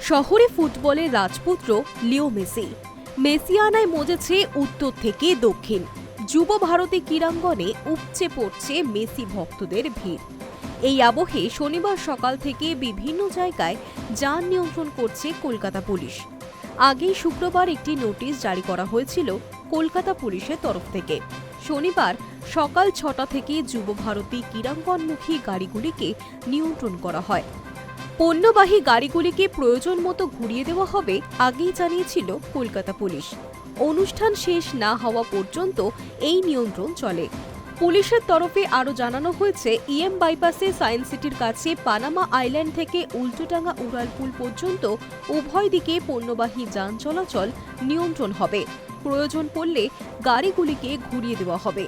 শহরে ফুটবলের রাজপুত্র লিও মেসি। মেসিয়ানায় মজেছে উত্তর থেকে দক্ষিণ। যুব ভারতী ক্রীড়াঙ্গনে উপচে পড়ছে মেসি ভক্তদের ভিড়। এই আবহে শনিবার সকাল থেকে বিভিন্ন জায়গায় যান নিয়ন্ত্রণ করছে কলকাতা পুলিশ। আগেই শুক্রবার একটি নোটিশ জারি করা হয়েছিল কলকাতা পুলিশের তরফ থেকে। শনিবার সকাল ৬টা থেকে যুব ভারতী ক্রীড়াঙ্গনমুখী গাড়িগুলিকে নিয়ন্ত্রণ করা হয়। পণ্যবাহী গাড়িগুলিকে প্রয়োজন মতো ঘুরিয়ে দেওয়া হবে আগেই জানিয়েছিল কলকাতা পুলিশ। অনুষ্ঠান শেষ না হওয়া পর্যন্ত এই নিয়ন্ত্রণ চলে। পুলিশের তরফে আরও জানানো হয়েছে, ইএম বাইপাসে সায়েন্স সিটির কাছে পানামা আইল্যান্ড থেকে উল্টোডাঙ্গা উড়ালপুল পর্যন্ত উভয় দিকে পণ্যবাহী যান চলাচল নিয়ন্ত্রণ হবে। প্রয়োজন পড়লে গাড়িগুলিকে ঘুরিয়ে দেওয়া হবে।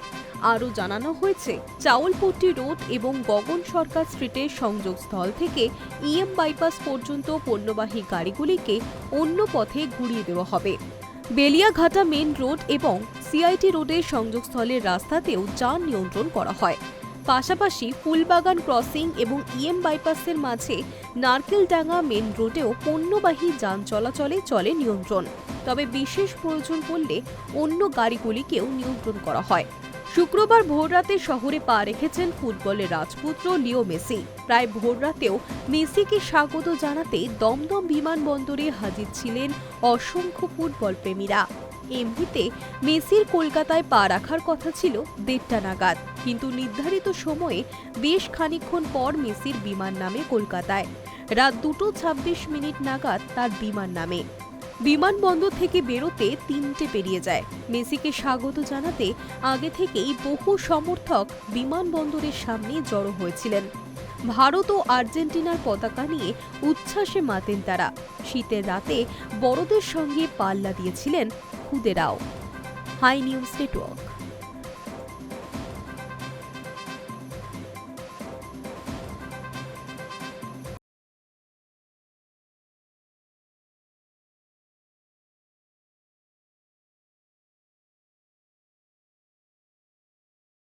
আরও জানানো হয়েছে, চাউলপট্টি রোড এবং গগন সরকার স্ট্রিটের সংযোগস্থল থেকে ইএম বাইপাস পর্যন্ত পণ্যবাহী গাড়িগুলিকে অন্য পথে ঘুরিয়ে দেওয়া হবে। বেলিয়াঘাটা মেন রোড এবং সিআইটি রোডের সংযোগস্থলের রাস্তাতেও যান নিয়ন্ত্রণ করা হয়। পাশাপাশি ফুলবাগান ক্রসিং এবং ইএম বাইপাসের মাঝে নারকেলডাঙ্গা মেন রোডেও পণ্যবাহী যান চলাচলে চলে নিয়ন্ত্রণ। তবে বিশেষ প্রয়োজন পড়লে অন্য গাড়িগুলিকেও নিয়ন্ত্রণ করা হয়। শুক্রবার ভোররাতে শহরে পা রেখেছেন ফুটবলের রাজপুত্র লিও মেসি। প্রায় ভোররাতেও মেসিকে স্বাগত জানাতে দমদম বিমানবন্দরে হাজির ছিলেন অসংখ্য ফুটবল প্রেমীরা। এমনিতে মেসির কলকাতায় পা রাখার কথা ছিল ১:৩০ নাগাদ, কিন্তু নির্ধারিত সময়ে বেশ খানিকক্ষণ পর মেসির বিমান নামে কলকাতায়। রাত ২:২৬ নাগাদ তার বিমান নামে। বিমানবন্দর থেকে বেরোতে ৩টে পেরিয়ে যায়। মেসিকে স্বাগত জানাতে আগে থেকেই বহু সমর্থক বিমানবন্দরের সামনে জড়ো হয়েছিলেন। ভারত ও আর্জেন্টিনার পতাকা নিয়ে উচ্ছ্বাসে মাতেন তারা। শীতের রাতে বড়দের সঙ্গে পাল্লা দিয়েছিলেন খুদেরাও। High news network.